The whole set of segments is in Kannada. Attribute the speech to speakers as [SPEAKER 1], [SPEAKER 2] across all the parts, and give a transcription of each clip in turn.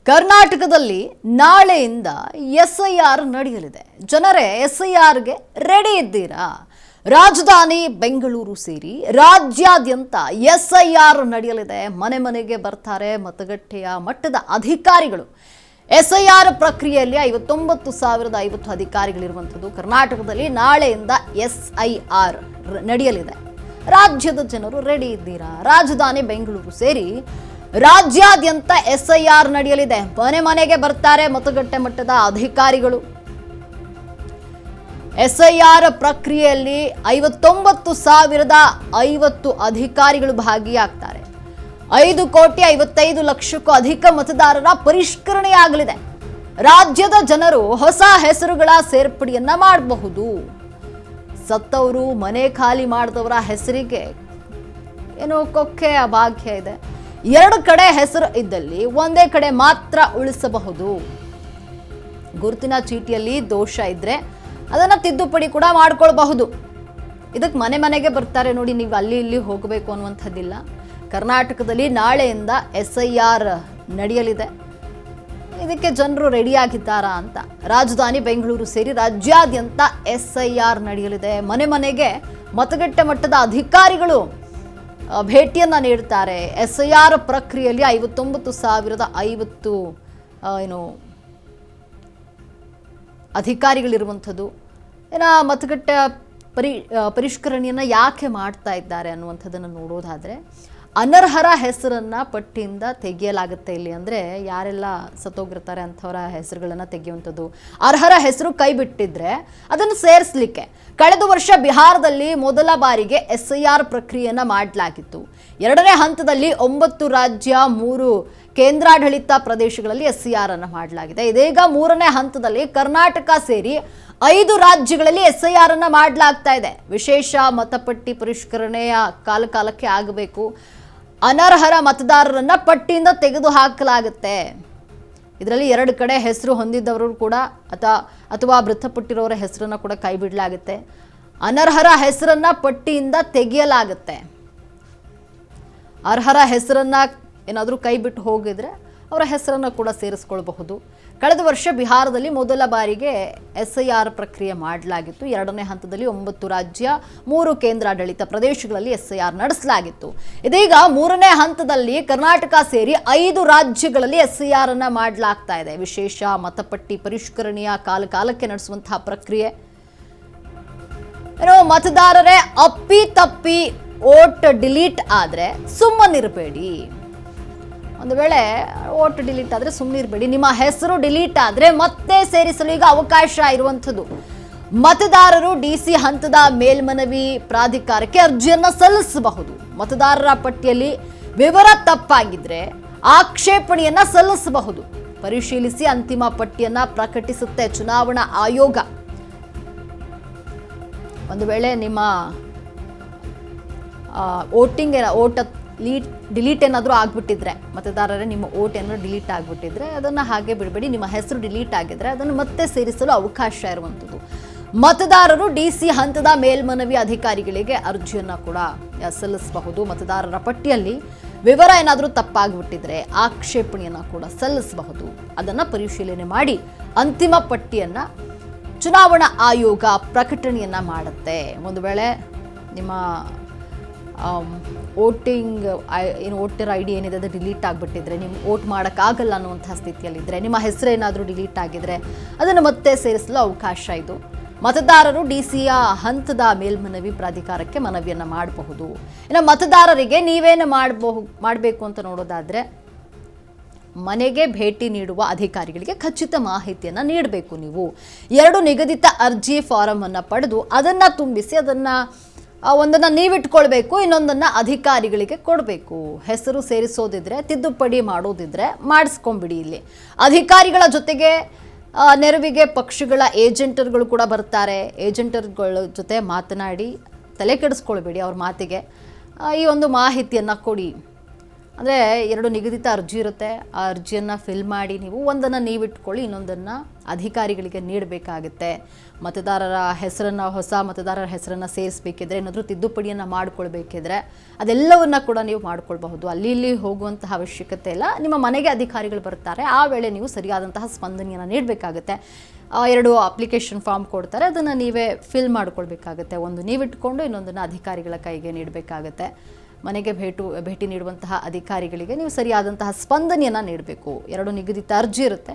[SPEAKER 1] ಕರ್ನಾಟಕದಲ್ಲಿ ನಾಳೆಯಿಂದ ಎಸ್ಐಆರ್ ನಡೆಯಲಿದೆ. ಜನರೇ ಎಸ್ಐಆರ್ಗೆ ರೆಡಿ ಇದ್ದೀರಾ? ರಾಜಧಾನಿ ಬೆಂಗಳೂರು ಸೇರಿ ರಾಜ್ಯಾದ್ಯಂತ ಎಸ್ಐಆರ್ ನಡೆಯಲಿದೆ. ಮನೆ ಮನೆಗೆ ಬರ್ತಾರೆ ಮತಗಟ್ಟೆಯ ಮಟ್ಟದ ಅಧಿಕಾರಿಗಳು. ಎಸ್ಐಆರ್ ಪ್ರಕ್ರಿಯೆಯಲ್ಲಿ 59,050 ಅಧಿಕಾರಿಗಳಿರುವಂಥದ್ದು. ಕರ್ನಾಟಕದಲ್ಲಿ ನಾಳೆಯಿಂದ ಎಸ್ಐಆರ್ ನಡೆಯಲಿದೆ. ರಾಜ್ಯದ ಜನರು ರೆಡಿ ಇದ್ದೀರಾ? ರಾಜಧಾನಿ ಬೆಂಗಳೂರು ಸೇರಿ ರಾಜ್ಯಾದ್ಯಂತ ಎಸ್ಐಆರ್ ನಡೆಯಲಿದೆ. ಮನೆ ಮನೆಗೆ ಬರ್ತಾರೆ ಮತಗಟ್ಟೆ ಮಟ್ಟದ ಅಧಿಕಾರಿಗಳು. ಎಸ್ಐಆರ್ ಪ್ರಕ್ರಿಯೆಯಲ್ಲಿ 59,050 ಅಧಿಕಾರಿಗಳು ಭಾಗಿಯಾಗ್ತಾರೆ. 5,55,00,000ಕ್ಕೂ ಅಧಿಕ ಮತದಾರರ ಪರಿಷ್ಕರಣೆಯಾಗಲಿದೆ. ರಾಜ್ಯದ ಜನರು ಹೊಸ ಹೆಸರುಗಳ ಸೇರ್ಪಡೆಯನ್ನ ಮಾಡಬಹುದು. ಸತ್ತವರು, ಮನೆ ಖಾಲಿ ಮಾಡಿದವರ ಹೆಸರಿಗೆ ಏನೋ ಕೊಕ್ಕೆ ಭಾಗ್ಯ ಇದೆ. 2 ಕಡೆ ಹೆಸರು ಇದ್ದಲ್ಲಿ ಒಂದೇ ಕಡೆ ಮಾತ್ರ ಉಳಿಸಬಹುದು. ಗುರುತಿನ ಚೀಟಿಯಲ್ಲಿ ದೋಷ ಇದ್ರೆ ಅದನ್ನ ತಿದ್ದುಪಡಿ ಕೂಡ ಮಾಡ್ಕೊಳ್ಬಹುದು. ಇದಕ್ಕೆ ಮನೆ ಮನೆಗೆ ಬರ್ತಾರೆ ನೋಡಿ, ನೀವು ಅಲ್ಲಿ ಇಲ್ಲಿ ಹೋಗಬೇಕು ಅನ್ನುವಂಥದ್ದಿಲ್ಲ. ಕರ್ನಾಟಕದಲ್ಲಿ ನಾಳೆಯಿಂದ ಎಸ್ಐಆರ್ ನಡೆಯಲಿದೆ. ಇದಕ್ಕೆ ಜನರು ರೆಡಿಯಾಗಿದ್ದಾರಾ ಅಂತ. ರಾಜಧಾನಿ ಬೆಂಗಳೂರು ಸೇರಿ ರಾಜ್ಯಾದ್ಯಂತ ಎಸ್ಐಆರ್ ನಡೆಯಲಿದೆ. ಮನೆ ಮನೆಗೆ ಮತಗಟ್ಟೆ ಮಟ್ಟದ ಅಧಿಕಾರಿಗಳು ಭೇಟಿಯನ್ನ ನೀಡ್ತಾರೆ. ಎಸ್ಐಆರ್ ಪ್ರಕ್ರಿಯೆಯಲ್ಲಿ 59,050 ಅಧಿಕಾರಿಗಳಿರುವಂಥದ್ದು. ಮತಗಟ್ಟೆ ಪರಿಷ್ಕರಣೆಯನ್ನು ಯಾಕೆ ಮಾಡ್ತಾ ಇದ್ದಾರೆ ಅನ್ನುವಂಥದ್ದನ್ನು ನೋಡೋದಾದರೆ, ಅನರ್ಹರ ಹೆಸರನ್ನ ಪಟ್ಟಿಯಿಂದ ತೆಗೆಯಲಾಗುತ್ತೆ ಇಲ್ಲಿ. ಅಂದರೆ ಯಾರೆಲ್ಲ ಸತ್ತೋಗಿರ್ತಾರೆ ಅಂಥವರ ಹೆಸರುಗಳನ್ನು ತೆಗೆಯುವಂಥದ್ದು. ಅರ್ಹರ ಹೆಸರು ಕೈ ಬಿಟ್ಟಿದ್ರೆ ಅದನ್ನು ಸೇರಿಸಲಿಕ್ಕೆ ಕಳೆದ ವರ್ಷ ಬಿಹಾರದಲ್ಲಿ ಮೊದಲ ಬಾರಿಗೆ ಎಸ್ಐಆರ್ ಪ್ರಕ್ರಿಯೆಯನ್ನು ಮಾಡಲಾಗಿತ್ತು. 2ನೇ ಹಂತದಲ್ಲಿ 9 ರಾಜ್ಯ 3 ಕೇಂದ್ರಾಡಳಿತ ಪ್ರದೇಶಗಳಲ್ಲಿ ಎಸ್ಐಆರ್ ಅನ್ನು ಮಾಡಲಾಗಿದೆ. ಇದೀಗ 3ನೇ ಹಂತದಲ್ಲಿ ಕರ್ನಾಟಕ ಸೇರಿ 5 ರಾಜ್ಯಗಳಲ್ಲಿ ಎಸ್ಐಆರ್ ಅನ್ನು ಮಾಡಲಾಗ್ತಾ ಇದೆ. ವಿಶೇಷ ಮತಪಟ್ಟಿ ಪರಿಷ್ಕರಣೆಯ ಕಾಲಕ್ಕೆ ಆಗಬೇಕು. ಅನರ್ಹರ ಮತದಾರರನ್ನ ಪಟ್ಟಿಯಿಂದ ತೆಗೆದು ಹಾಕಲಾಗುತ್ತೆ. ಇದರಲ್ಲಿ 2 ಕಡೆ ಹೆಸರು ಹೊಂದಿದ್ದವರು ಕೂಡ ಅಥವಾ ಮೃತಪಟ್ಟಿರೋರ ಹೆಸರನ್ನ ಕೂಡ ಕೈ ಬಿಡಲಾಗುತ್ತೆ. ಅನರ್ಹರ ಹೆಸರನ್ನ ಪಟ್ಟಿಯಿಂದ ತೆಗೆಯಲಾಗುತ್ತೆ. ಅರ್ಹರ ಹೆಸರನ್ನ ಏನಾದರೂ ಕೈ ಬಿಟ್ಟು ಹೋಗಿದ್ರೆ ಅವರ ಹೆಸರನ್ನು ಕೂಡ ಸೇರಿಸ್ಕೊಳ್ಬಹುದು. ಕಳೆದ ವರ್ಷ ಬಿಹಾರದಲ್ಲಿ ಮೊದಲ ಬಾರಿಗೆ ಎಸ್ಐಆರ್ ಪ್ರಕ್ರಿಯೆ ಮಾಡಲಾಗಿತ್ತು. 2ನೇ ಹಂತದಲ್ಲಿ 9 ರಾಜ್ಯ 3 ಕೇಂದ್ರಾಡಳಿತ ಪ್ರದೇಶಗಳಲ್ಲಿ ಎಸ್ಐಆರ್ ನಡೆಸಲಾಗಿತ್ತು. ಇದೀಗ 3ನೇ ಹಂತದಲ್ಲಿ ಕರ್ನಾಟಕ ಸೇರಿ 5 ರಾಜ್ಯಗಳಲ್ಲಿ ಎಸ್ಐಆರ್ ಅನ್ನ ಮಾಡಲಾಗ್ತಾ ಇದೆ. ವಿಶೇಷ ಮತಪಟ್ಟಿ ಪರಿಷ್ಕರಣೆಯ ಕಾಲಕ್ಕೆ ನಡೆಸುವಂತಹ ಪ್ರಕ್ರಿಯೆ. ಮತದಾರರೇ ಅಪ್ಪಿ ತಪ್ಪಿ ವೋಟ್ ಡಿಲೀಟ್ ಆದ್ರೆ ಸುಮ್ಮನಿರಬೇಡಿ. ಒಂದು ವೇಳೆ ವೋಟ್ ಡಿಲೀಟ್ ಆದರೆ ಸುಮ್ಮನಿರಬೇಡಿ. ನಿಮ್ಮ ಹೆಸರು ಡಿಲೀಟ್ ಆದರೆ ಮತ್ತೆ ಸೇರಿಸಲು ಈಗ ಅವಕಾಶ ಇರುವಂಥದ್ದು. ಮತದಾರರು ಡಿಸಿ ಹಂತದ ಮೇಲ್ಮನವಿ ಪ್ರಾಧಿಕಾರಕ್ಕೆ ಅರ್ಜಿಯನ್ನು ಸಲ್ಲಿಸಬಹುದು. ಮತದಾರರ ಪಟ್ಟಿಯಲ್ಲಿ ವಿವರ ತಪ್ಪಾಗಿದ್ರೆ ಆಕ್ಷೇಪಣೆಯನ್ನ ಸಲ್ಲಿಸಬಹುದು. ಪರಿಶೀಲಿಸಿ ಅಂತಿಮ ಪಟ್ಟಿಯನ್ನ ಪ್ರಕಟಿಸುತ್ತೆ ಚುನಾವಣಾ ಆಯೋಗ. ಒಂದು ವೇಳೆ ನಿಮ್ಮ ವೋಟ್ ಡಿಲೀಟ್ ಏನಾದರೂ ಆಗಿಬಿಟ್ಟಿದ್ರೆ, ಮತದಾರರೇ ನಿಮ್ಮ ವೋಟ್ ಏನಾದರೂ ಡಿಲೀಟ್ ಆಗಿಬಿಟ್ಟಿದ್ರೆ ಅದನ್ನು ಹಾಗೆ ಬಿಡಬೇಡಿ. ನಿಮ್ಮ ಹೆಸರು ಡಿಲೀಟ್ ಆಗಿದ್ರೆ ಅದನ್ನು ಮತ್ತೆ ಸೇರಿಸಲು ಅವಕಾಶ ಇರುವಂಥದ್ದು. ಮತದಾರರು ಡಿಸಿ ಹಂತದ ಮೇಲ್ಮನವಿ ಅಧಿಕಾರಿಗಳಿಗೆ ಅರ್ಜಿಯನ್ನು ಕೂಡ ಸಲ್ಲಿಸಬಹುದು. ಮತದಾರರ ಪಟ್ಟಿಯಲ್ಲಿ ವಿವರ ಏನಾದರೂ ತಪ್ಪಾಗಿಬಿಟ್ಟಿದ್ರೆ ಆಕ್ಷೇಪಣೆಯನ್ನು ಕೂಡ ಸಲ್ಲಿಸಬಹುದು. ಅದನ್ನು ಪರಿಶೀಲನೆ ಮಾಡಿ ಅಂತಿಮ ಪಟ್ಟಿಯನ್ನು ಚುನಾವಣಾ ಆಯೋಗ ಪ್ರಕಟಣೆಯನ್ನು ಮಾಡುತ್ತೆ. ಒಂದು ವೇಳೆ ನಿಮ್ಮ ವೋಟರ್ ಐ ಡಿ ಏನಿದೆ ಅದು ಡಿಲೀಟ್ ಆಗಿಬಿಟ್ಟಿದ್ರೆ, ನೀವು ವೋಟ್ ಮಾಡೋಕ್ಕಾಗಲ್ಲ ಅನ್ನುವಂಥ ಸ್ಥಿತಿಯಲ್ಲಿದ್ದರೆ, ನಿಮ್ಮ ಹೆಸರು ಏನಾದರೂ ಡಿಲೀಟ್ ಆಗಿದ್ರೆ ಅದನ್ನು ಮತ್ತೆ ಸೇರಿಸಲು ಅವಕಾಶ ಇದು. ಮತದಾರರು ಡಿಸಿಯ ಹಂತದ ಮೇಲ್ಮನವಿ ಪ್ರಾಧಿಕಾರಕ್ಕೆ ಮನವಿಯನ್ನು ಮಾಡಬಹುದು. ಇನ್ನು ಮತದಾರರಿಗೆ ನೀವೇನು ಮಾಡಬೇಕು ಅಂತ ನೋಡೋದಾದರೆ, ಮನೆಗೆ ಭೇಟಿ ನೀಡುವ ಅಧಿಕಾರಿಗಳಿಗೆ ಖಚಿತ ಮಾಹಿತಿಯನ್ನು ನೀಡಬೇಕು. ನೀವು 2 ನಿಗದಿತ ಅರ್ಜಿ ಫಾರಂ ಅನ್ನು ಪಡೆದು ಅದನ್ನು ತುಂಬಿಸಿ ಒಂದನ್ನು ನೀವಿಟ್ಕೊಳ್ಬೇಕು, ಇನ್ನೊಂದನ್ನು ಅಧಿಕಾರಿಗಳಿಗೆ ಕೊಡಬೇಕು. ಹೆಸರು ಸೇರಿಸೋದಿದ್ರೆ, ತಿದ್ದುಪಡಿ ಮಾಡೋದಿದ್ರೆ ಮಾಡಿಸ್ಕೊಂಬಿಡಿ. ಇಲ್ಲಿ ಅಧಿಕಾರಿಗಳ ಜೊತೆಗೆ ನೆರವಿಗೆ ಪಕ್ಷಗಳ ಏಜೆಂಟರ್ಗಳು ಕೂಡ ಬರ್ತಾರೆ. ಏಜೆಂಟರ್ಗಳ ಜೊತೆ ಮಾತನಾಡಿ ತಲೆ ಕೆಡಿಸ್ಕೊಳ್ಬೇಡಿ. ಅವ್ರ ಮಾತಿಗೆ ಈ ಒಂದು ಮಾಹಿತಿಯನ್ನು ಕೊಡಿ. ಅಂದರೆ 2 ನಿಗದಿತ ಅರ್ಜಿ ಇರುತ್ತೆ. ಆ ಅರ್ಜಿಯನ್ನು ಫಿಲ್ ಮಾಡಿ ನೀವು ಒಂದನ್ನು ನೀವಿಟ್ಕೊಳ್ಳಿ, ಇನ್ನೊಂದನ್ನು ಅಧಿಕಾರಿಗಳಿಗೆ ನೀಡಬೇಕಾಗುತ್ತೆ. ಮತದಾರರ ಹೆಸರನ್ನು, ಹೊಸ ಮತದಾರರ ಹೆಸರನ್ನು ಸೇರಿಸಬೇಕಿದ್ರೆ, ಏನಾದರೂ ತಿದ್ದುಪಡಿಯನ್ನು ಮಾಡಿಕೊಳ್ಬೇಕಿದ್ರೆ ಅದೆಲ್ಲವನ್ನು ಕೂಡ ನೀವು ಮಾಡ್ಕೊಳ್ಬಹುದು. ಅಲ್ಲಿ ಇಲ್ಲಿ ಹೋಗುವಂತಹ ಅವಶ್ಯಕತೆ ಇಲ್ಲ. ನಿಮ್ಮ ಮನೆಗೆ ಅಧಿಕಾರಿಗಳು ಬರ್ತಾರೆ, ಆ ವೇಳೆ ನೀವು ಸರಿಯಾದಂತಹ ಸ್ಪಂದನೆಯನ್ನು ನೀಡಬೇಕಾಗುತ್ತೆ. 2 ಅಪ್ಲಿಕೇಶನ್ ಫಾರ್ಮ್ ಕೊಡ್ತಾರೆ, ಅದನ್ನು ನೀವೇ ಫಿಲ್ ಮಾಡ್ಕೊಳ್ಬೇಕಾಗುತ್ತೆ. ಒಂದು ನೀವಿಟ್ಕೊಂಡು ಇನ್ನೊಂದನ್ನು ಅಧಿಕಾರಿಗಳ ಕೈಗೆ ನೀಡಬೇಕಾಗುತ್ತೆ. ಮನೆಗೆ ಭೇಟಿ ನೀಡುವಂತಹ ಅಧಿಕಾರಿಗಳಿಗೆ ನೀವು ಸರಿಯಾದಂತಹ ಸ್ಪಂದನೆಯನ್ನು ನೀಡಬೇಕು. 2 ನಿಗದಿತ ಅರ್ಜಿ ಇರುತ್ತೆ,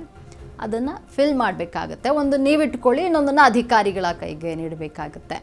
[SPEAKER 1] ಅದನ್ನು ಫಿಲ್ ಮಾಡಬೇಕಾಗತ್ತೆ. ಒಂದು ನೀವಿಟ್ಕೊಳ್ಳಿ, ಇನ್ನೊಂದನ್ನು ಅಧಿಕಾರಿಗಳ ಕೈಗೆ ನೀಡಬೇಕಾಗತ್ತೆ.